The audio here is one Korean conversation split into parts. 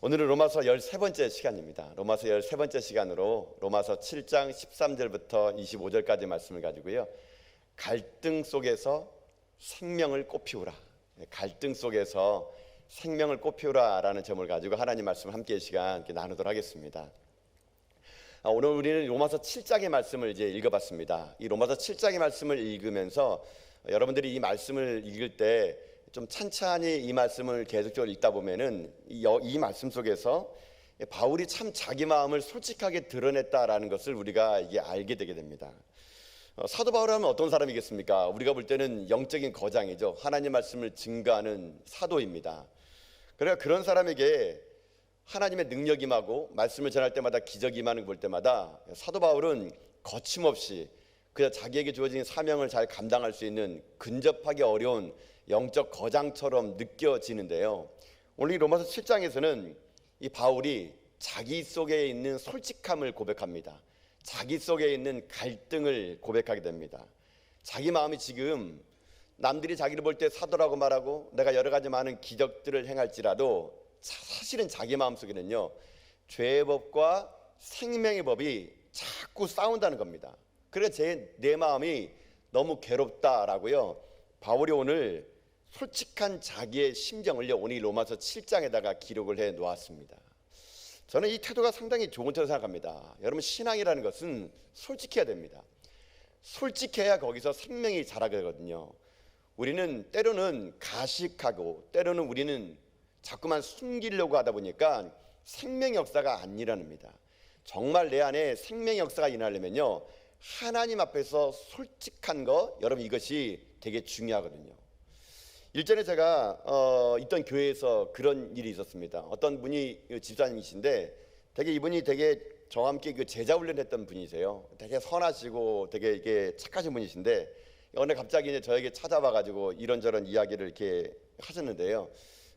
오늘은 로마서 13번째 시간입니다. 로마서 13번째 시간으로 로마서 7장 13절부터 25절까지 말씀을 가지고요, 갈등 속에서 생명을 꽃피우라, 갈등 속에서 생명을 꽃피우라 라는 점을 가지고 하나님 말씀을 함께 이 시간 나누도록 하겠습니다. 오늘 우리는 로마서 7장의 말씀을 이제 읽어봤습니다. 이 로마서 7장의 말씀을 읽으면서 여러분들이 이 말씀을 읽을 때 좀 찬찬히 이 말씀을 계속적으로 읽다 보면은 이 말씀 속에서 바울이 참 자기 마음을 솔직하게 드러냈다라는 것을 우리가 이게 알게 되게 됩니다. 사도 바울하면 어떤 사람이겠습니까? 우리가 볼 때는 영적인 거장이죠. 하나님 말씀을 증거하는 사도입니다. 그러니까 그런 사람에게 하나님의 능력이 임하고 말씀을 전할 때마다 기적이 임하는 걸 볼 때마다 사도 바울은 거침없이 그냥 자기에게 주어진 사명을 잘 감당할 수 있는 근접하기 어려운 영적 거장처럼 느껴지는데요, 오늘 이 로마서 7장에서는 이 바울이 자기 속에 있는 솔직함을 고백합니다. 자기 속에 있는 갈등을 고백하게 됩니다. 자기 마음이 지금 남들이 자기를 볼 때 사도라고 말하고 내가 여러 가지 많은 기적들을 행할지라도 사실은 자기 마음속에는요, 죄의 법과 생명의 법이 자꾸 싸운다는 겁니다. 그래서 내 마음이 너무 괴롭다라고요, 바울이 오늘 솔직한 자기의 심정을요, 오늘 로마서 7장에다가 기록을 해 놓았습니다. 저는 이 태도가 상당히 좋은 태도라고 생각합니다. 여러분, 신앙이라는 것은 솔직해야 됩니다. 솔직해야 거기서 생명이 자라게 되거든요. 우리는 때로는 가식하고 때로는 우리는 자꾸만 숨기려고 하다 보니까 생명의 역사가 안 일어납니다. 정말 내 안에 생명의 역사가 일어나려면요, 하나님 앞에서 솔직한 거, 여러분 이것이 되게 중요하거든요. 일전에 제가 있던 교회에서 그런 일이 있었습니다. 어떤 분이 집사님이신데 이분이 되게 저와 함께 그 제자 훈련했던 분이세요. 되게 선하시고 되게 이게 착하신 분이신데 어느 갑자기 이제 저에게 찾아와가지고 이런저런 이야기를 이렇게 하셨는데요,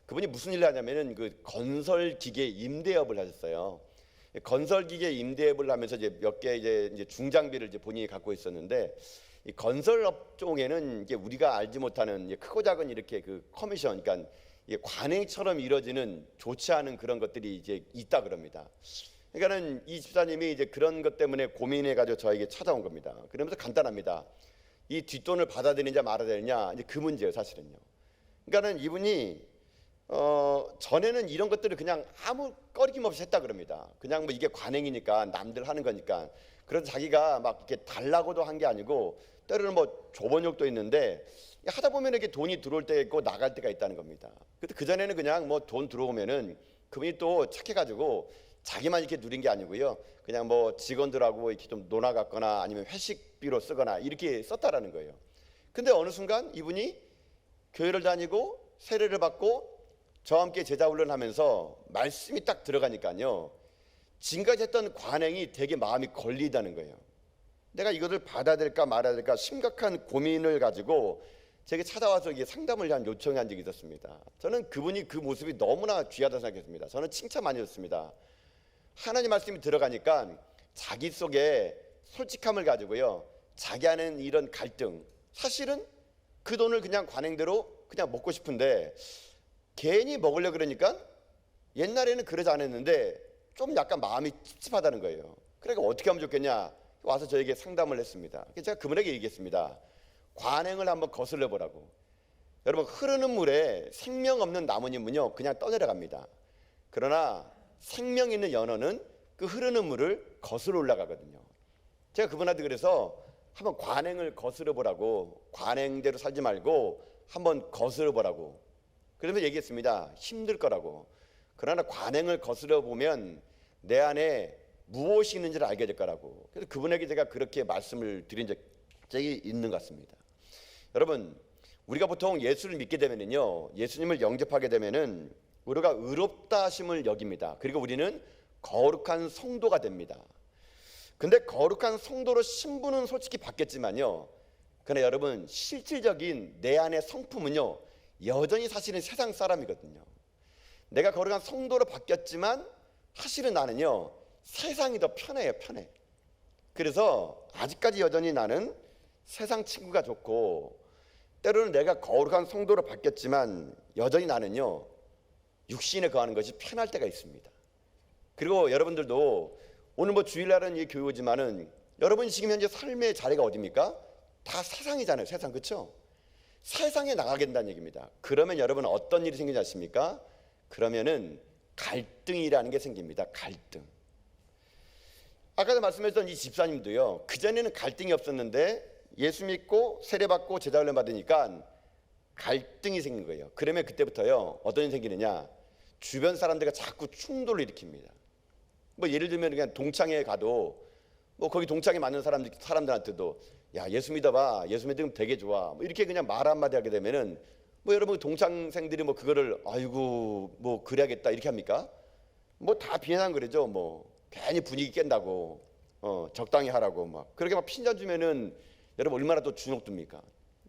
그분이 무슨 일을 하냐면은 그 건설기계 임대업을 하셨어요. 건설기계 임대업을 하면서 이제 몇 개 이제 중장비를 이제 본인이 갖고 있었는데, 이 건설 업종에는 이게 우리가 알지 못하는 크고 작은 이렇게 그 커미션, 그러니까 관행처럼 이루어지는 좋지 않은 그런 것들이 이제 있다 그럽니다. 그러니까는 이 집사님이 이제 그런 것 때문에 고민해가지고 저에게 찾아온 겁니다. 그러면서 간단합니다. 이 뒷돈을 받아들이냐 말아야 되느냐, 이제 그 문제예요, 사실은요. 그러니까는 이분이 전에는 이런 것들을 그냥 아무 꺼리낌 없이 했다 그럽니다. 그냥 뭐 이게 관행이니까 남들 하는 거니까. 그래서 자기가 막 이렇게 달라고도 한 게 아니고 때로는 뭐 조번역도 있는데 하다 보면 이렇게 돈이 들어올 때 있고 나갈 때가 있다는 겁니다. 근데 그 전에는 그냥 뭐 돈 들어오면은 그분이 또 착해가지고 자기만 이렇게 누린 게 아니고요, 그냥 뭐 직원들하고 이렇게 좀 놀아갔거나 아니면 회식비로 쓰거나 이렇게 썼다라는 거예요. 근데 어느 순간 이분이 교회를 다니고 세례를 받고 저와 함께 제자 훈련하면서 말씀이 딱 들어가니까요, 지금까지 했던 관행이 되게 마음이 걸리다는 거예요. 내가 이것을 받아야 될까 말아야 될까 심각한 고민을 가지고 제게 찾아와서 이게 상담을 요청한 적이 있었습니다. 저는 그분이 그 모습이 너무나 귀하다고 생각했습니다. 저는 칭찬 많이 했습니다. 하나님 말씀이 들어가니까 자기 속에 솔직함을 가지고요, 자기 안에 이런 갈등, 사실은 그 돈을 그냥 관행대로 그냥 먹고 싶은데 괜히 먹으려고 그러니까 옛날에는 그러지 않았는데 좀 약간 마음이 찝찝하다는 거예요. 그러니까 어떻게 하면 좋겠냐, 와서 저에게 상담을 했습니다. 그래서 제가 그분에게 얘기했습니다. 관행을 한번 거슬러 보라고. 여러분, 흐르는 물에 생명 없는 나뭇잎은요 그냥 떠내려갑니다. 그러나 생명 있는 연어는 그 흐르는 물을 거슬러 올라가거든요. 제가 그분한테 그래서 한번 관행을 거슬러 보라고, 관행대로 살지 말고 한번 거슬러 보라고 그러면서 얘기했습니다. 힘들 거라고. 그러나 관행을 거슬러 보면 내 안에 무엇이 있는지를 알게 될 거라고. 그래서 그분에게 제가 그렇게 말씀을 드린 적이 있는 것 같습니다. 여러분, 우리가 보통 예수를 믿게 되면은요, 예수님을 영접하게 되면은 우리가 의롭다 하심을 여깁니다. 그리고 우리는 거룩한 성도가 됩니다. 근데 거룩한 성도로 신분은 솔직히 받겠지만요, 그러나 여러분, 실질적인 내 안의 성품은요 여전히 사실은 세상 사람이거든요. 내가 거룩한 성도로 바뀌었지만 사실은 나는요 세상이 더 편해요. 편해. 그래서 아직까지 여전히 나는 세상 친구가 좋고, 때로는 내가 거룩한 성도로 바뀌었지만 여전히 나는요 육신에 거하는 것이 편할 때가 있습니다. 그리고 여러분들도 오늘 뭐 주일날은 이 교회지만은 여러분 지금 현재 삶의 자리가 어디입니까? 다 세상이잖아요. 세상, 그렇죠? 세상에 나가게 된다는 얘기입니다. 그러면 여러분 어떤 일이 생기지 않습니까? 그러면은 갈등이라는 게 생깁니다. 갈등. 아까도 말씀했던 이 집사님도요, 그전에는 갈등이 없었는데 예수 믿고 세례받고 제자훈련 받으니까 갈등이 생긴 거예요. 그러면 그때부터요 어떤 일이 생기느냐, 주변 사람들과 자꾸 충돌을 일으킵니다. 뭐 예를 들면 그냥 동창회에 가도 뭐 거기 동창회 맞는 사람들한테도 야, 예수 믿어봐, 예수 믿으면 되게 좋아, 뭐 이렇게 그냥 말 한마디 하게 되면은 뭐 여러분 동창생들이 뭐 그거를 아이고 뭐 그래야겠다 이렇게 합니까? 뭐 다 비난그러죠. 뭐 괜히 분위기 깬다고, 적당히 하라고 막 그렇게 막 핀잔 주면은 여러분 얼마나 또 주눅듭니까?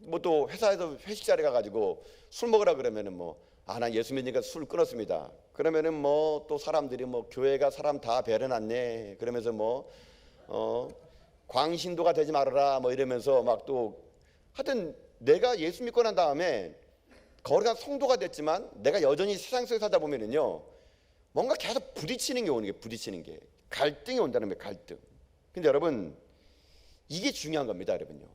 뭐 또 회사에서 회식 자리 가가지고 술 먹으라 그러면은 뭐 난 예수 믿으니까 술 끊었습니다. 그러면은 뭐 또 사람들이 뭐 교회가 사람 다 배려놨네 그러면서 뭐 광신도가 되지 말아라 뭐 이러면서 막 또 하여튼 내가 예수 믿고 난 다음에 거룩한 성도가 됐지만 내가 여전히 세상 속에 살다 보면은요 뭔가 계속 부딪히는 게 오는 게, 부딪히는 게 갈등이 온다는 거예요. 갈등. 근데 여러분 이게 중요한 겁니다. 여러분요,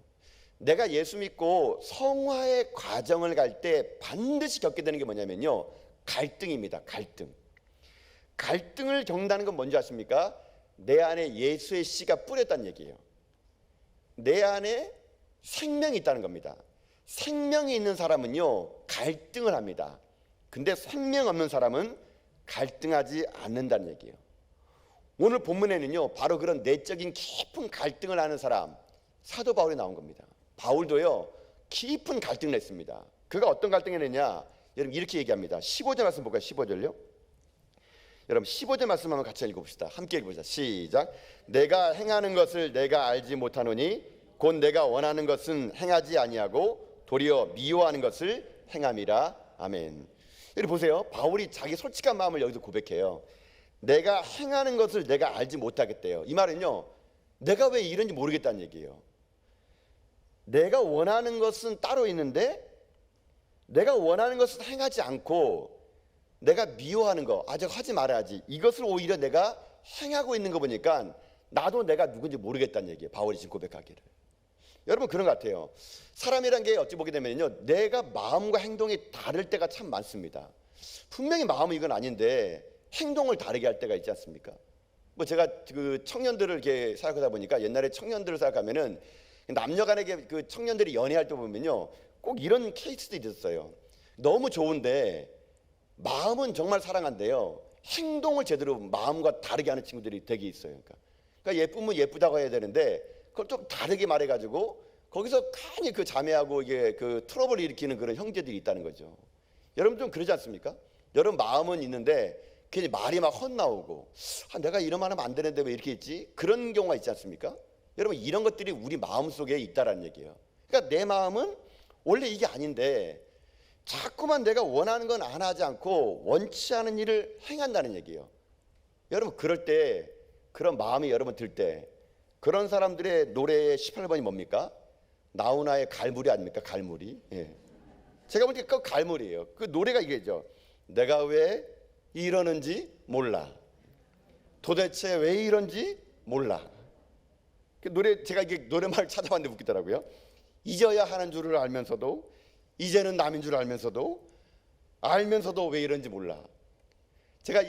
내가 예수 믿고 성화의 과정을 갈 때 반드시 겪게 되는 게 뭐냐면요, 갈등입니다. 갈등. 갈등을 겪는다는 건 뭔지 아십니까? 내 안에 예수의 씨가 뿌렸다는 얘기예요. 내 안에 생명이 있다는 겁니다. 생명이 있는 사람은요 갈등을 합니다. 근데 생명 없는 사람은 갈등하지 않는다는 얘기예요. 오늘 본문에는요 바로 그런 내적인 깊은 갈등을 하는 사람, 사도 바울이 나온 겁니다. 바울도요 깊은 갈등을 했습니다. 그가 어떤 갈등을 했느냐, 여러분 이렇게 얘기합니다. 15절 말씀 볼까요? 15절요. 여러분 15절 말씀 한번 같이 읽어봅시다. 함께 읽어보자. 시작. 내가 행하는 것을 내가 알지 못하노니 곧 내가 원하는 것은 행하지 아니하고 도리어 미워하는 것을 행함이라. 아멘. 여기 보세요. 바울이 자기 솔직한 마음을 여기서 고백해요. 내가 행하는 것을 내가 알지 못하겠대요. 이 말은요 내가 왜 이런지 모르겠다는 얘기예요. 내가 원하는 것은 따로 있는데 내가 원하는 것을 행하지 않고 내가 미워하는 거, 아직 하지 말아야지, 이것을 오히려 내가 행하고 있는 거 보니까 나도 내가 누군지 모르겠다는 얘기예요. 바울이 지금 고백하기를. 여러분 그런 것 같아요. 사람이란 게 어찌 보게 되면요 내가 마음과 행동이 다를 때가 참 많습니다. 분명히 마음은 이건 아닌데 행동을 다르게 할 때가 있지 않습니까? 뭐 제가 그 청년들을 이렇게 생각하다 보니까 옛날에 청년들을 생각하면은 남녀간에 그 청년들이 연애할 때 보면요 꼭 이런 케이스도 있었어요. 너무 좋은데 마음은 정말 사랑한데요 행동을 제대로 마음과 다르게 하는 친구들이 되게 있어요. 그러니까 예쁘면 예쁘다고 해야 되는데 그걸 좀 다르게 말해가지고 거기서 괜히 그 자매하고 이게 그 트러블을 일으키는 그런 형제들이 있다는 거죠. 여러분 좀 그러지 않습니까? 여러분 마음은 있는데 괜히 말이 막 헛나오고 내가 이런 말 하면 안 되는데 왜 이렇게 있지? 그런 경우가 있지 않습니까? 여러분 이런 것들이 우리 마음속에 있다라는 얘기예요. 그러니까 내 마음은 원래 이게 아닌데 자꾸만 내가 원하는 건 안 하지 않고 원치 않은 일을 행한다는 얘기예요. 여러분 그럴 때 그런 마음이 여러분 들 때 그런 사람들의 노래의 18번이 뭡니까? 나훈아의 갈무리 아닙니까? 갈무리. 예. 제가 볼 때 그 갈무리예요. 그 노래가 이게죠. 내가 왜 이러는지 몰라. 도대체 왜 이런지 몰라. 그 노래 제가 이게 노래말을 찾아봤는데 웃기더라고요. 잊어야 하는 줄을 알면서도 이제는 남인 줄 알면서도 왜 이런지 몰라. 제가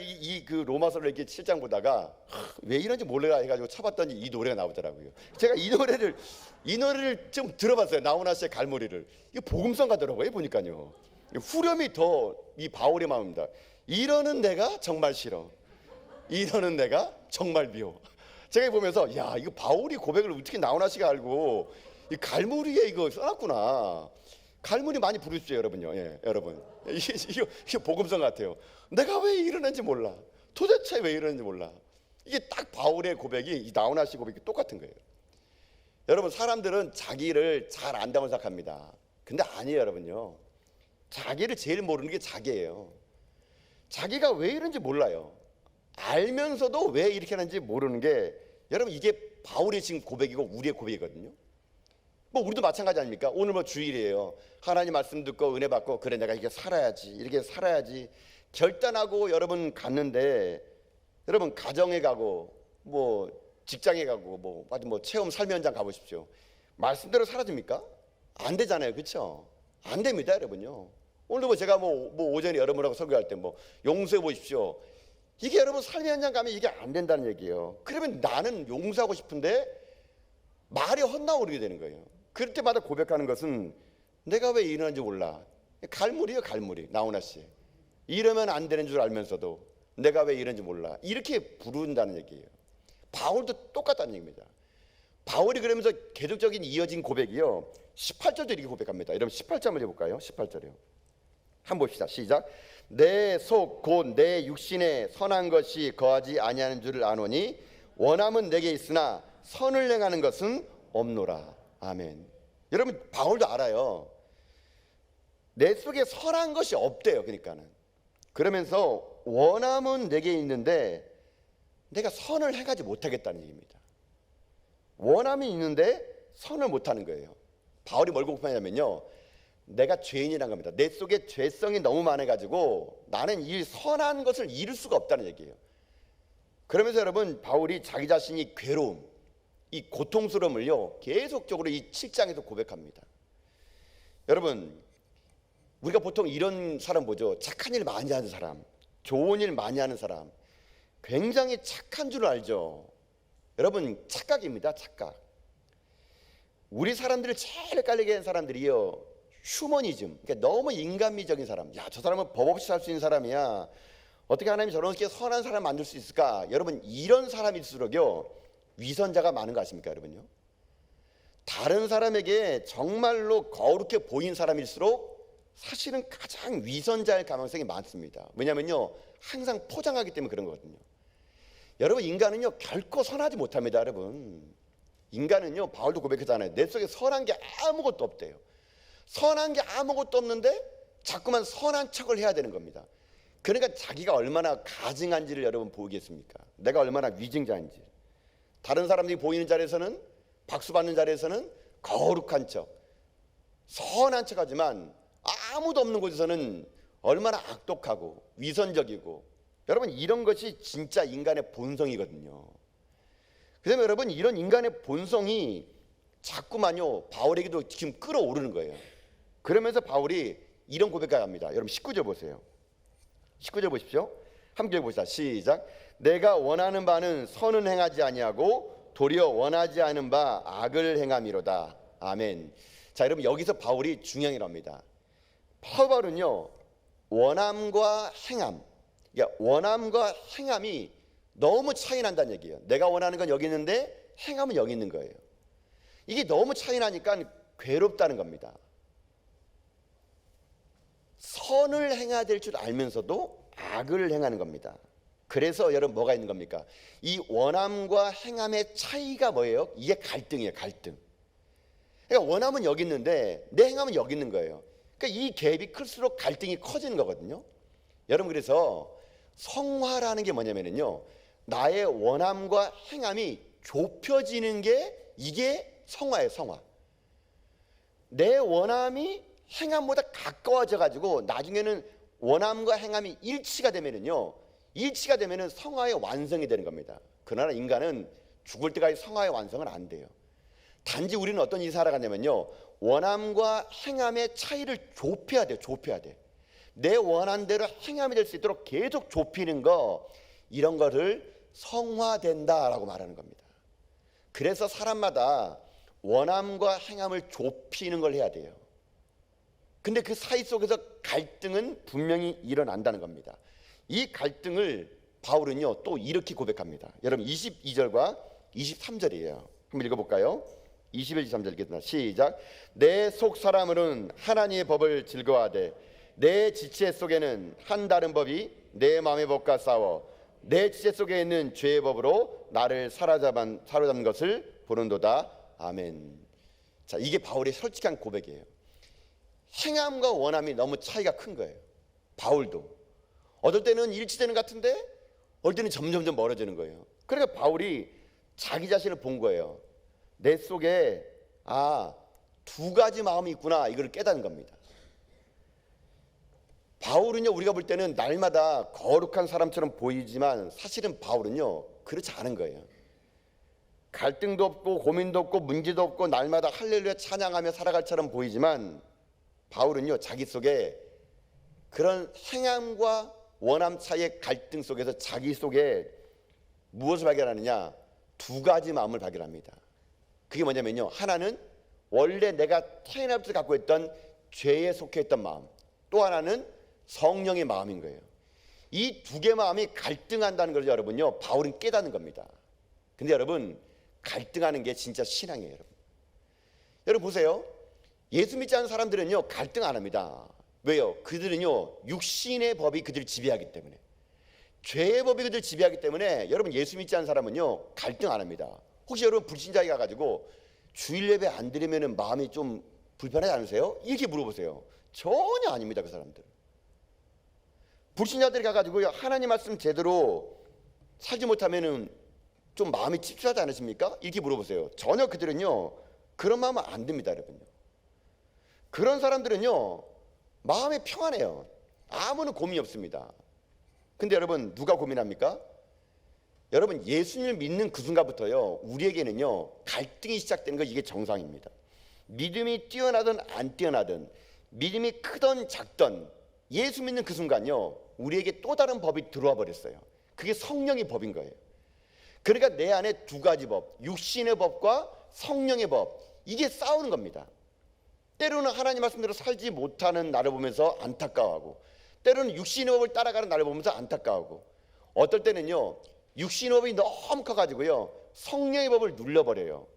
그 로마서를 이렇게 7장 보다가 왜 이런지 몰라 해가지고 쳐봤더니 이 노래가 나오더라고요. 제가 이 노래를 좀 들어봤어요. 나훈아 씨의 갈무리를. 이거 복음성 같더라고요. 보니까요. 후렴이 더 이 바울의 마음입니다. 이러는 내가 정말 싫어. 이러는 내가 정말 미워. 제가 보면서 야 이거 바울이 고백을 어떻게 나훈아 씨가 알고 이 갈무리에 이거 써놨구나. 갈무리 많이 부르시죠 여러분요. 예, 여러분 이게 복음성 같아요. 내가 왜 이러는지 몰라. 도대체 왜 이러는지 몰라. 이게 딱 바울의 고백이 이 나훈아 씨 고백이 똑같은 거예요. 여러분 사람들은 자기를 잘 안다고 생각합니다. 근데 아니에요 여러분요. 자기를 제일 모르는 게 자기예요. 자기가 왜 이런지 몰라요. 알면서도 왜 이렇게 하는지 모르는 게 여러분 이게 바울의 지금 고백이고 우리의 고백이거든요. 뭐 우리도 마찬가지 아닙니까? 오늘 뭐 주일이에요. 하나님 말씀 듣고 은혜 받고 그래 내가 이렇게 살아야지 결단하고 여러분 갔는데, 여러분 가정에 가고 뭐 직장에 가고 뭐 아주 뭐 체험 삶의 현장 가보십시오. 말씀대로 사라집니까? 안 되잖아요, 그렇죠? 안 됩니다, 여러분요. 오늘도 뭐 제가 뭐 오전에 여러분하고 설교할 때 뭐 용서해 보십시오. 이게 여러분 삶의 현장 가면 이게 안 된다는 얘기예요. 그러면 나는 용서하고 싶은데 말이 헛나오르게 되는 거예요. 그럴 때마다 고백하는 것은 내가 왜 이러는지 몰라. 갈무리예요, 갈무리. 나훈아 씨. 이러면 안 되는 줄 알면서도 내가 왜 이런지 몰라. 이렇게 부른다는 얘기예요. 바울도 똑같다는 얘기입니다. 바울이 그러면서 계속적인 이어진 고백이요, 18절도 이렇게 고백합니다. 여러분 18절 한번 해볼까요? 18절이요. 한번 봅시다. 시작. 내 속 곧 내 육신에 선한 것이 거하지 아니하는 줄을 아노니 원함은 내게 있으나 선을 행하는 것은 없노라. 아멘. 여러분 바울도 알아요. 내 속에 선한 것이 없대요. 그러니까는 그러면서 원함은 내게 있는데 내가 선을 행하지 못하겠다는 얘기입니다. 원함이 있는데 선을 못하는 거예요. 바울이 뭘 고백하냐면요, 내가 죄인이란 겁니다. 내 속에 죄성이 너무 많아가지고 나는 이 선한 것을 이룰 수가 없다는 얘기예요. 그러면서 여러분 바울이 자기 자신이 괴로움, 이 고통스러움을요 계속적으로 이 7장에서 고백합니다. 여러분 우리가 보통 이런 사람 보죠. 착한 일 많이 하는 사람, 좋은 일 많이 하는 사람, 굉장히 착한 줄 알죠. 여러분 착각입니다. 착각. 우리 사람들을 제일 헷갈리게 하는 사람들이요, 휴머니즘, 그러니까 너무 인간미적인 사람. 야, 저 사람은 법 없이 살 수 있는 사람이야. 어떻게 하나님이 저렇게 선한 사람 만들 수 있을까? 여러분 이런 사람일수록요 위선자가 많은 거 아십니까? 여러분요, 다른 사람에게 정말로 거룩해 보인 사람일수록 사실은 가장 위선자일 가능성이 많습니다. 왜냐면요 항상 포장하기 때문에 그런 거거든요. 여러분 인간은요 결코 선하지 못합니다. 여러분 인간은요, 바울도 고백하잖아요. 내 속에 선한 게 아무것도 없대요. 선한 게 아무것도 없는데 자꾸만 선한 척을 해야 되는 겁니다. 그러니까 자기가 얼마나 가증한지를 여러분 보이겠습니까? 내가 얼마나 위증자인지. 다른 사람들이 보이는 자리에서는, 박수 받는 자리에서는 거룩한 척, 선한 척 하지만 아무도 없는 곳에서는 얼마나 악독하고 위선적이고. 여러분 이런 것이 진짜 인간의 본성이거든요. 그다음에 여러분 이런 인간의 본성이 자꾸만요 바울에게도 지금 끌어오르는 거예요. 그러면서 바울이 이런 고백을 합니다. 여러분 19절 보세요. 19절 보십시오. 함께 보시다. 시작. 내가 원하는 바는 선은 행하지 아니하고 도리어 원하지 않은 바 악을 행함이로다. 아멘. 자 여러분 여기서 바울이 중요한 일 합니다. 바울은요 원함과 행함, 그러니까 원함과 행함이 너무 차이 난다는 얘기예요. 내가 원하는 건 여기 있는데 행함은 여기 있는 거예요. 이게 너무 차이 나니까 괴롭다는 겁니다. 선을 행해야 될 줄 알면서도 악을 행하는 겁니다. 그래서 여러분 뭐가 있는 겁니까? 이 원함과 행함의 차이가 뭐예요? 이게 갈등이에요. 갈등. 그러니까 원함은 여기 있는데 내 행함은 여기 있는 거예요. 그러니까 이 갭이 클수록 갈등이 커지는 거거든요. 여러분 그래서 성화라는 게 뭐냐면요, 나의 원함과 행함이 좁혀지는 게 이게 성화예요. 성화. 내 원함이 행함보다 가까워져 가지고 나중에는 원함과 행함이 일치가 되면은요, 일치가 되면은 성화의 완성이 되는 겁니다. 그러나 인간은 죽을 때까지 성화의 완성은 안 돼요. 단지 우리는 어떤 일을 살아가냐면요, 원함과 행함의 차이를 좁혀야 돼요. 좁혀야 돼. 내 원한 대로 행함이 될 수 있도록 계속 좁히는 거, 이런 거를 성화된다라고 말하는 겁니다. 그래서 사람마다 원함과 행함을 좁히는 걸 해야 돼요. 근데 그 사이 속에서 갈등은 분명히 일어난다는 겁니다. 이 갈등을 바울은요 또 이렇게 고백합니다. 여러분 22절과 23절이에요. 한번 읽어볼까요? 21, 23절 읽겠습니다. 시작. 내 속 사람으로는 하나님의 법을 즐거워하되 내 지체 속에는 한 다른 법이 내 마음의 법과 싸워 내 지체 속에 있는 죄의 법으로 나를 사로잡은 것을 보는도다. 아멘. 자, 이게 바울의 솔직한 고백이에요. 행함과 원함이 너무 차이가 큰 거예요. 바울도 어떨 때는 일치되는 것 같은데 어떨 때는 점점점 멀어지는 거예요. 그러니까 바울이 자기 자신을 본 거예요. 내 속에 두 가지 마음이 있구나, 이걸 깨닫는 겁니다. 바울은요, 우리가 볼 때는 날마다 거룩한 사람처럼 보이지만 사실은 바울은요 그렇지 않은 거예요. 갈등도 없고 고민도 없고 문제도 없고 날마다 할렐루야 찬양하며 살아갈처럼 보이지만 바울은요 자기 속에 그런 행함과 원함 사이의 갈등 속에서 자기 속에 무엇을 발견하느냐, 두 가지 마음을 발견합니다. 그게 뭐냐면요, 하나는 원래 내가 태어나부터 갖고 있던 죄에 속해 있던 마음, 또 하나는 성령의 마음인 거예요. 이 두 개 마음이 갈등한다는 걸 여러분요 바울은 깨닫는 겁니다. 근데 여러분, 갈등하는 게 진짜 신앙이에요. 여러분 보세요, 예수 믿지 않는 사람들은요 갈등 안 합니다. 왜요? 그들은요 육신의 법이 그들을 지배하기 때문에, 죄의 법이 그들을 지배하기 때문에 여러분 예수 믿지 않는 사람은요 갈등 안 합니다. 혹시 여러분 불신자에 가가지고 주일 예배 안 드리면 마음이 좀 불편하지 않으세요? 이렇게 물어보세요. 전혀 아닙니다. 그 사람들. 불신자들이 가가지고 하나님 말씀 제대로 살지 못하면은 좀 마음이 찝찝하지 않으십니까? 이렇게 물어보세요. 전혀 그들은요 그런 마음은 안 듭니다. 여러분요. 그런 사람들은요 마음이 평안해요. 아무런 고민이 없습니다. 근데 여러분, 누가 고민합니까? 여러분, 예수님을 믿는 그 순간부터요 우리에게는요 갈등이 시작되는 거, 이게 정상입니다. 믿음이 뛰어나든 안 뛰어나든, 믿음이 크던 작던, 예수 믿는 그 순간요 우리에게 또 다른 법이 들어와 버렸어요. 그게 성령의 법인 거예요. 그러니까 내 안에 두 가지 법, 육신의 법과 성령의 법, 이게 싸우는 겁니다. 때로는 하나님 말씀대로 살지 못하는 나를 보면서 안타까워하고, 때로는 육신의 법을 따라가는 나를 보면서 안타까워하고, 어떨 때는요 육신의 법이 너무 커가지고요 성령의 법을 눌러버려요.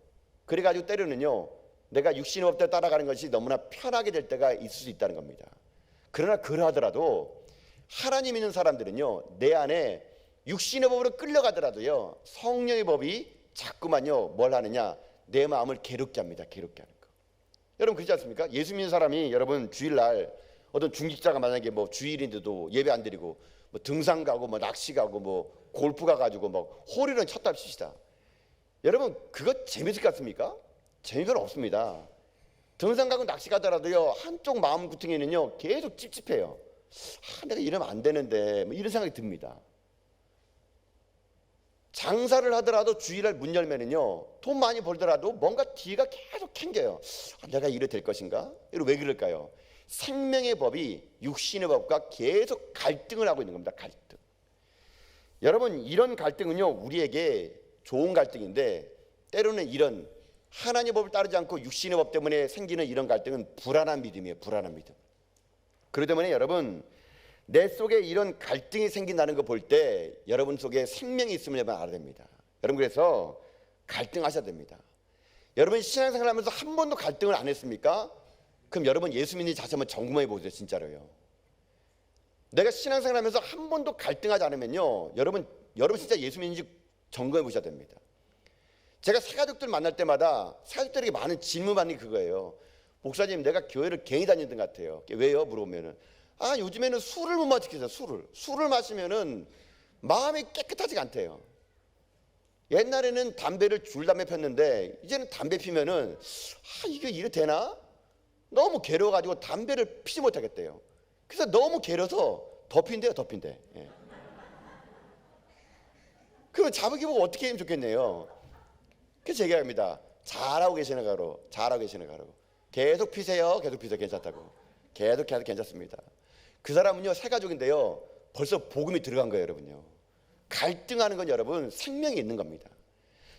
그래가지고 때로는요 내가 육신의 법대로 따라가는 것이 너무나 편하게 될 때가 있을 수 있다는 겁니다. 그러나 그러하더라도 하나님 있는 사람들은요 내 안에 육신의 법으로 끌려가더라도요 성령의 법이 자꾸만요 뭘 하느냐, 내 마음을 괴롭게 합니다. 괴롭게 하는 거. 여러분 그렇지 않습니까? 예수 믿는 사람이, 여러분 주일날 어떤 중직자가 만약에 뭐 주일인데도 예배 안 드리고 뭐 등산 가고 뭐 낚시 가고 뭐 골프 가가지고 뭐 홀이런 쳤다 칩시다. 여러분 그거 재밌을 것 같습니까? 재미가 없습니다. 등산 가고 낚시 가더라도요 한쪽 마음 구퉁이는요 계속 찝찝해요. 내가 이러면 안 되는데 뭐 이런 생각이 듭니다. 장사를 하더라도 주일날 문 열면은요 돈 많이 벌더라도 뭔가 뒤가 계속 캥겨요. 내가 이래 될 것인가? 이거 왜 그럴까요? 생명의 법이 육신의 법과 계속 갈등을 하고 있는 겁니다. 갈등. 여러분, 이런 갈등은요 우리에게 좋은 갈등인데, 때로는 이런 하나님의 법을 따르지 않고 육신의 법 때문에 생기는 이런 갈등은 불안한 믿음이에요. 불안한 믿음. 그렇기 때문에 여러분, 내 속에 이런 갈등이 생긴다는 거 볼 때 여러분 속에 생명이 있음을 여러분 알아야 됩니다. 여러분, 그래서 갈등하셔야 됩니다. 여러분 신앙생활 하면서 한 번도 갈등을 안 했습니까? 그럼 여러분 예수 믿는 자세 한번 점검해 보세요. 진짜로요. 내가 신앙생활 하면서 한 번도 갈등하지 않으면요 여러분 진짜 예수 믿는지 점검해 보셔야 됩니다. 제가 새가족들 만날 때마다 새가족들에게 많은 질문받는 게 그거예요. 목사님, 내가 교회를 괜히 다니던 것 같아요. 왜요? 물어보면은 요즘에는 술을 못 마시겠어요. 술을 마시면은 마음이 깨끗하지가 않대요. 옛날에는 담배를 줄담배 폈는데 이제는 담배 피면은 이게 이래 되나? 너무 괴로워가지고 담배를 피지 못하겠대요. 그래서 너무 괴로워서 더 핀대요. 예. 그럼 자복이 보고 어떻게 하면 좋겠네요. 그래서 얘기합니다. 잘하고 계시는 거로. 계속 피세요. 괜찮다고. 계속 괜찮습니다. 그 사람은요 새가족인데요 벌써 복음이 들어간 거예요. 여러분요, 갈등하는 건 여러분 생명이 있는 겁니다.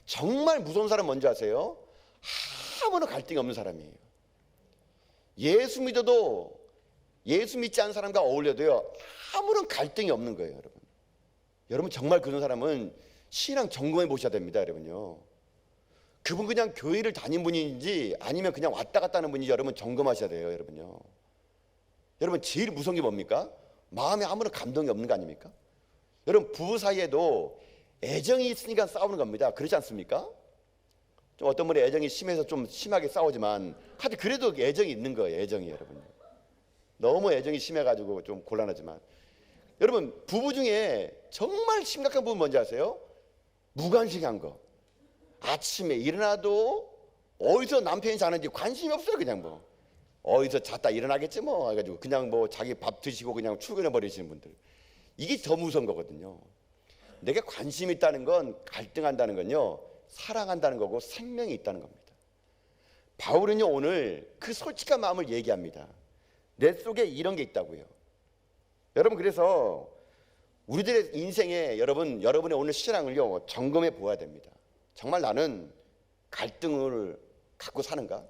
정말 무서운 사람 뭔지 아세요? 아무런 갈등이 없는 사람이에요. 예수 믿어도 예수 믿지 않는 사람과 어울려도요 아무런 갈등이 없는 거예요. 여러분 정말 그런 사람은 신앙 점검해 보셔야 됩니다. 여러분요, 그분 그냥 교회를 다닌 분인지 아니면 그냥 왔다 갔다 하는 분인지 여러분 점검하셔야 돼요. 여러분 제일 무서운 게 뭡니까? 마음에 아무런 감동이 없는 거 아닙니까? 여러분 부부 사이에도 애정이 있으니까 싸우는 겁니다. 그렇지 않습니까? 좀 어떤 분이 애정이 심해서 좀 심하게 싸우지만 하여튼 그래도 애정이 있는 거예요. 애정이. 여러분 너무 애정이 심해가지고 좀 곤란하지만, 여러분 부부 중에 정말 심각한 부분 뭔지 아세요? 무관심한 거. 아침에 일어나도 어디서 남편이 자는지 관심이 없어요. 그냥 뭐 어디서 잤다 일어나겠지 뭐 해가지고 그냥 뭐 자기 밥 드시고 그냥 출근해 버리시는 분들, 이게 더 무서운 거거든요. 내게 관심이 있다는 건, 갈등한다는 건요, 사랑한다는 거고 생명이 있다는 겁니다. 바울은요 오늘 그 솔직한 마음을 얘기합니다. 내 속에 이런 게 있다고요. 여러분, 그래서 우리들의 인생에 여러분의 오늘 신앙을요 점검해 보아야 됩니다. 정말 나는 갈등을 갖고 사는가?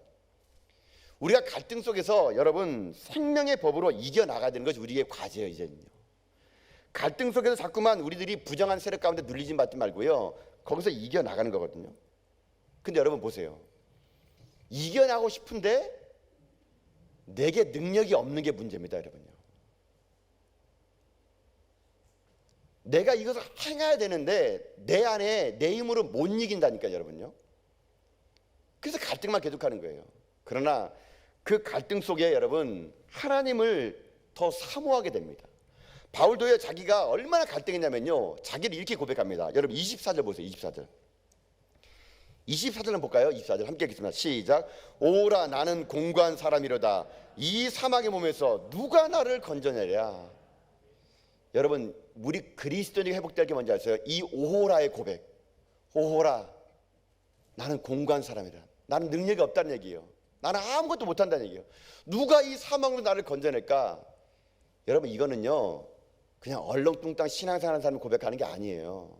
우리가 갈등 속에서 여러분 생명의 법으로 이겨나가야 되는 것이 우리의 과제예요. 이제는요, 갈등 속에서 자꾸만 우리들이 부정한 세력 가운데 눌리지 받지 말고요, 거기서 이겨나가는 거거든요. 근데 여러분 보세요, 이겨나가고 싶은데 내게 능력이 없는 게 문제입니다. 여러분요, 내가 이것을 행해야 되는데 내 안에 내 힘으로 못 이긴다니까요. 여러분요, 그래서 갈등만 계속하는 거예요. 그러나 그 갈등 속에 여러분 하나님을 더 사모하게 됩니다. 바울도요 자기가 얼마나 갈등했냐면요, 자기를 이렇게 고백합니다. 여러분 24절 보세요. 24절 한번 볼까요? 24절 함께 읽겠습니다. 시작. 오라 나는 공고한 사람이로다. 이 사망의 몸에서 누가 나를 건져내랴. 여러분, 우리 그리스도인이 회복될 게 뭔지 아세요? 이 오호라의 고백. 오호라, 나는 공고한 사람이다. 나는 능력이 없다는 얘기예요. 나는 아무것도 못한다는 얘기예요. 누가 이 사망으로 나를 건져낼까? 여러분, 이거는요 그냥 얼렁뚱땅 신앙생활하는 사람이 고백하는 게 아니에요.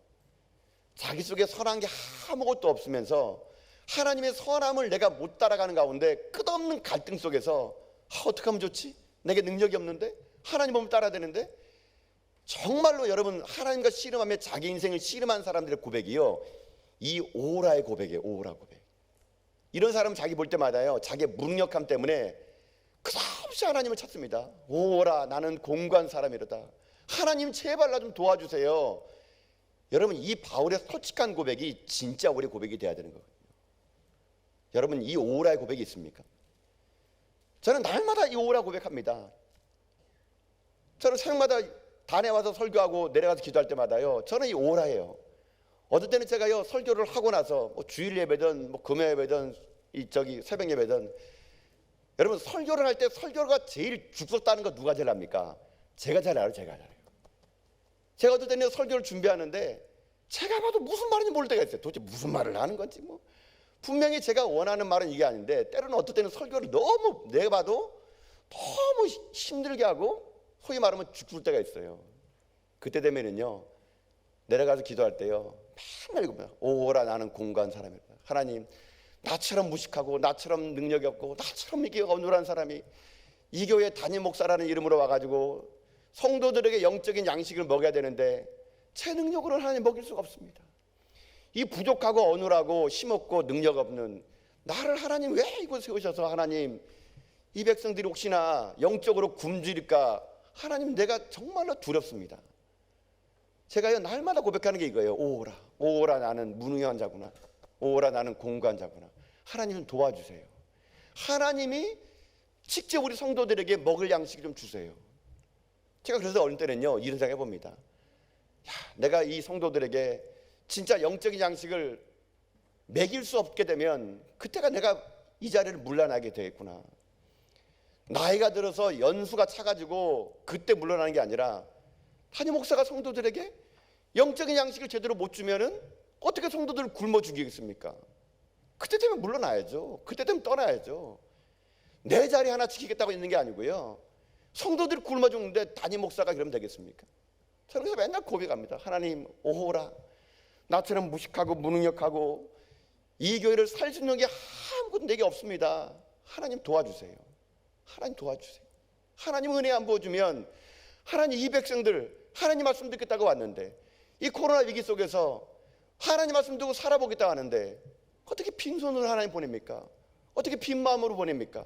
자기 속에 선한 게 아무것도 없으면서 하나님의 선함을 내가 못 따라가는 가운데 끝없는 갈등 속에서 어떻게 하면 좋지? 내게 능력이 없는데? 하나님 몸을 따라야 되는데? 정말로 여러분 하나님과 씨름하며 자기 인생을 씨름한 사람들의 고백이요, 이 오호라의 고백이에요. 오호라 고백. 이런 사람은 자기 볼 때마다요 자기의 무능력함 때문에 끝없이 하나님을 찾습니다. 오호라 나는 공고한 사람이로다. 하나님 제발 나 좀 도와주세요. 여러분, 이 바울의 솔직한 고백이 진짜 우리 고백이 돼야 되는 거거든요. 여러분, 이 오호라의 고백이 있습니까? 저는 날마다 이 오호라 고백합니다. 저는 새벽마다 단에 와서 설교하고 내려가서 기도할 때마다요 저는 이 오호라예요. 어떨 때는 제가요 설교를 하고 나서 뭐 주일 예배든 뭐 금요 예배든 새벽 예배든, 여러분 설교를 할 때 설교가 제일 죽었다는 거 누가 제일 합니까? 제가 잘 알아요. 제가 어떨 때는 설교를 준비하는데 제가 봐도 무슨 말인지 모를 때가 있어요. 도대체 무슨 말을 하는 건지 뭐. 분명히 제가 원하는 말은 이게 아닌데 때로는 어떨 때는 설교를 너무 내가 봐도 너무 힘들게 하고 소위 말하면 죽을 때가 있어요. 그때 되면은요 내려가서 기도할 때요 맨날 이겁니다. 오호라 나는 공고한 사람이다. 하나님, 나처럼 무식하고 나처럼 능력이 없고 나처럼 이게 어눌한 사람이 이 교회 담임 목사라는 이름으로 와가지고 성도들에게 영적인 양식을 먹여야 되는데 제 능력으로는 하나님 먹일 수가 없습니다. 이 부족하고 어눌하고 힘없고 능력 없는 나를 하나님 왜 이곳에 세우셔서 하나님 이 백성들이 혹시나 영적으로 굶주릴까 하나님 내가 정말로 두렵습니다. 제가요 날마다 고백하는 게 이거예요. 오호라 나는 무능한 자구나. 오호라 나는 공고한 자구나. 하나님 좀 도와주세요. 하나님이 직접 우리 성도들에게 먹을 양식을 좀 주세요. 제가 그래서 어린 때는요 이런 생각 해봅니다. 내가 이 성도들에게 진짜 영적인 양식을 먹일 수 없게 되면 그때가 내가 이 자리를 물러나게 되겠구나. 나이가 들어서 연수가 차가지고 그때 물러나는 게 아니라 담임 목사가 성도들에게 영적인 양식을 제대로 못 주면은 어떻게 성도들을 굶어 죽이겠습니까? 그때 되면 물러나야죠. 그때 되면 떠나야죠. 내 자리 하나 지키겠다고 있는 게 아니고요, 성도들이 굶어 죽는데 담임 목사가 그러면 되겠습니까? 저는 그래서 맨날 고백합니다. 하나님, 오호라 나처럼 무식하고 무능력하고 이 교회를 살 수 있는 게 아무것도 내게 없습니다. 하나님 도와주세요. 하나님 도와주세요. 하나님 은혜 안 부어주면 하나님 이 백성들 하나님 말씀 듣겠다고 왔는데 이 코로나 위기 속에서 하나님 말씀 듣고 살아보겠다고 하는데 어떻게 빈손으로 하나님 보냅니까? 어떻게 빈 마음으로 보냅니까?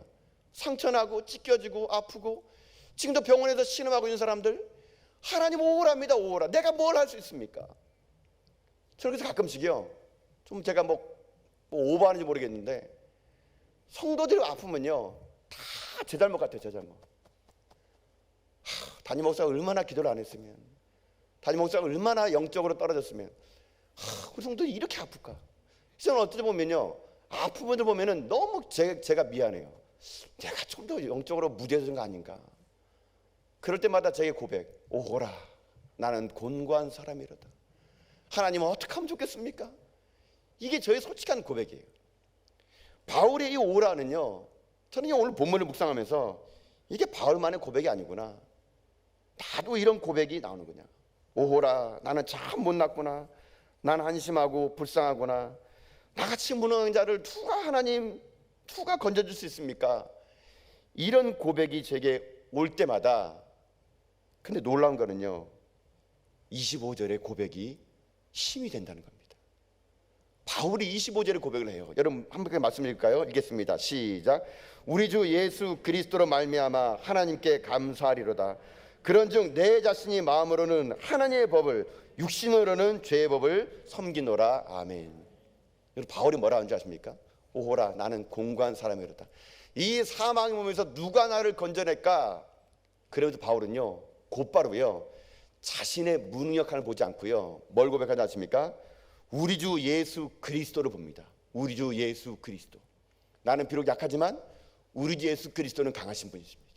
상처나고 찢겨지고 아프고 지금도 병원에서 신음하고 있는 사람들, 하나님 오호라입니다. 오호라. 내가 뭘 할 수 있습니까? 저는 그래서 가끔씩요 좀 제가 뭐 오버하는지 모르겠는데 성도들이 아프면요 다 제 잘못 같아요. 제 잘못. 담임 목사가 얼마나 기도를 안 했으면, 담임 목사가 얼마나 영적으로 떨어졌으면 우리 성도들이 이렇게 아플까? 저는 어떻게 보면요 아픈 분들 보면은 너무 제가 미안해요. 내가 좀 더 영적으로 무뎌진 거 아닌가. 그럴 때마다 제게 고백, 오호라 나는 곤고한 사람이로다. 하나님은 어떻게 하면 좋겠습니까? 이게 저의 솔직한 고백이에요. 바울의 이 오라는요, 저는 오늘 본문을 묵상하면서 이게 바울만의 고백이 아니구나. 나도 이런 고백이 나오는구나. 오호라 나는 참 못났구나. 난 한심하고 불쌍하구나. 나같이 무능한 자를 누가 건져줄 수 있습니까? 이런 고백이 제게 올 때마다, 근데 놀라운 거는요, 25절의 고백이 힘이 된다는 겁니다. 바울이 25절의 고백을 해요. 여러분 한번 말씀 읽을까요? 읽겠습니다. 시작. 우리 주 예수 그리스도로 말미암아 하나님께 감사하리로다. 그런즉 내 자신이 마음으로는 하나님의 법을, 육신으로는 죄의 법을 섬기노라. 아멘. 여러분 바울이 뭐라 하는지 아십니까? 오호라 나는 공고한 사람이로다. 이 사망의 몸에서 누가 나를 건져낼까? 그러면서 바울은요 곧바로요 자신의 무능력함을 보지 않고요 뭘 고백하지 않습니까? 우리 주 예수 그리스도를 봅니다. 우리 주 예수 그리스도. 나는 비록 약하지만 우리 주 예수 그리스도는 강하신 분이십니다.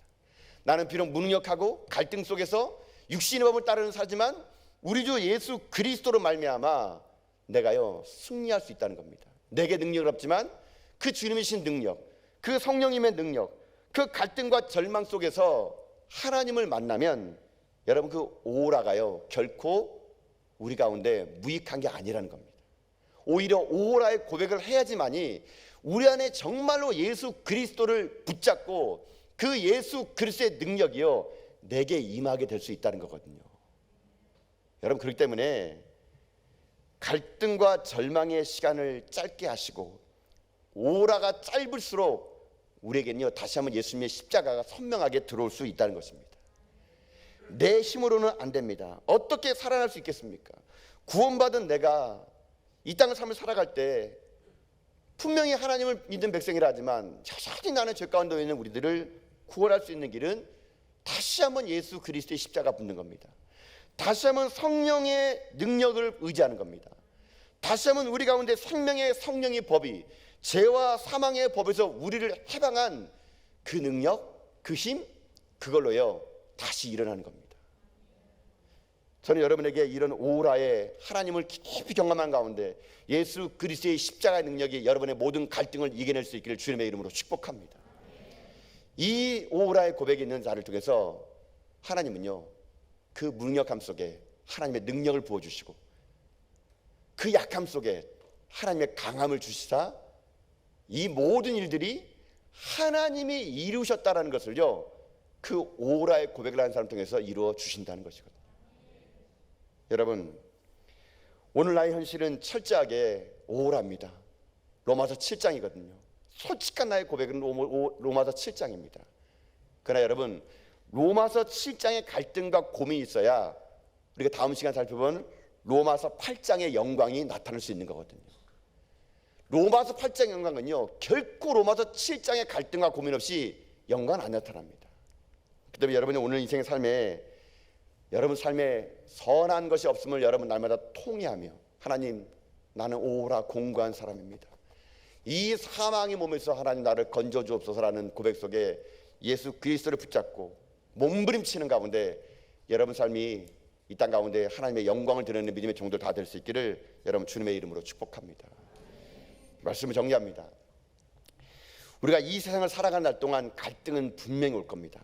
나는 비록 무능력하고 갈등 속에서 육신의 법을 따르는 사지만 우리 주 예수 그리스도로 말미암아 내가요 승리할 수 있다는 겁니다. 내게 능력은 없지만 그 주님이신 능력, 그 성령님의 능력, 그 갈등과 절망 속에서 하나님을 만나면 여러분 그 오라가요 결코 우리 가운데 무익한 게 아니라는 겁니다. 오히려 오라의 고백을 해야지만이 우리 안에 정말로 예수 그리스도를 붙잡고 그 예수 그리스도의 능력이요 내게 임하게 될 수 있다는 거거든요. 여러분 그렇기 때문에 갈등과 절망의 시간을 짧게 하시고 오라가 짧을수록 우리에게는요 다시 한번 예수님의 십자가가 선명하게 들어올 수 있다는 것입니다. 내 힘으로는 안 됩니다. 어떻게 살아날 수 있겠습니까? 구원받은 내가 이 땅의 삶을 살아갈 때 분명히 하나님을 믿는 백성이라 하지만 여전히 나는 죄 가운데 있는 우리들을 구원할 수 있는 길은 다시 한번 예수 그리스도의 십자가 붙는 겁니다. 다시 한번 성령의 능력을 의지하는 겁니다. 다시 한번 우리 가운데 생명의 성령의 법이 죄와 사망의 법에서 우리를 해방한 그 능력, 그 힘, 그걸로요 다시 일어나는 겁니다. 저는 여러분에게 이런 오라의 하나님을 깊이 경험한 가운데 예수 그리스도의 십자가의 능력이 여러분의 모든 갈등을 이겨낼 수 있기를 주님의 이름으로 축복합니다. 이 오라의 고백이 있는 자를 통해서 하나님은요 그 무능력함 속에 하나님의 능력을 부어주시고 그 약함 속에 하나님의 강함을 주시사 이 모든 일들이 하나님이 이루셨다는 것을요 그 오라의 고백을 하는 사람 통해서 이루어 주신다는 것이거든요. 여러분 오늘 나의 현실은 철저하게 오라입니다. 로마서 7장이거든요. 솔직한 나의 고백은 로마서 7장입니다. 그러나 여러분 로마서 7장의 갈등과 고민이 있어야 우리가 다음 시간 살펴보면 로마서 8장의 영광이 나타날 수 있는 거거든요. 로마서 8장의 영광은요 결코 로마서 7장의 갈등과 고민 없이 영광 안 나타납니다. 그 때문에 여러분이 오늘 인생의 삶에 여러분 삶에 선한 것이 없음을 여러분 날마다 통회하며 하나님 나는 오라 공고한 사람입니다. 이 사망의 몸에서 하나님 나를 건져 주옵소서라는 고백 속에 예수 그리스도를 붙잡고 몸부림치는 가운데 여러분 삶이 이 땅 가운데 하나님의 영광을 드러내는 믿음의 종들 다 될 수 있기를 여러분 주님의 이름으로 축복합니다. 말씀을 정리합니다. 우리가 이 세상을 살아가는 날 동안 갈등은 분명히 올 겁니다.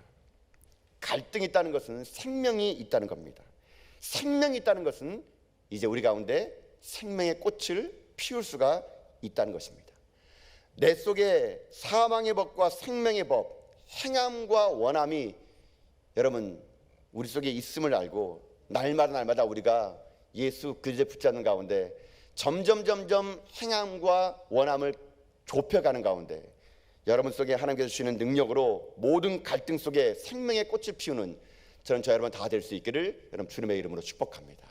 갈등이 있다는 것은 생명이 있다는 겁니다. 생명이 있다는 것은 이제 우리 가운데 생명의 꽃을 피울 수가 있다는 것입니다. 내 속에 사망의 법과 생명의 법, 행함과 원함이 여러분 우리 속에 있음을 알고 날마다 우리가 예수 그리스도에 붙잡는 가운데 점점 행함과 원함을 좁혀가는 가운데 여러분 속에 하나님께서 주시는 능력으로 모든 갈등 속에 생명의 꽃을 피우는 저는 저 여러분 다 될 수 있기를 여러분 주님의 이름으로 축복합니다.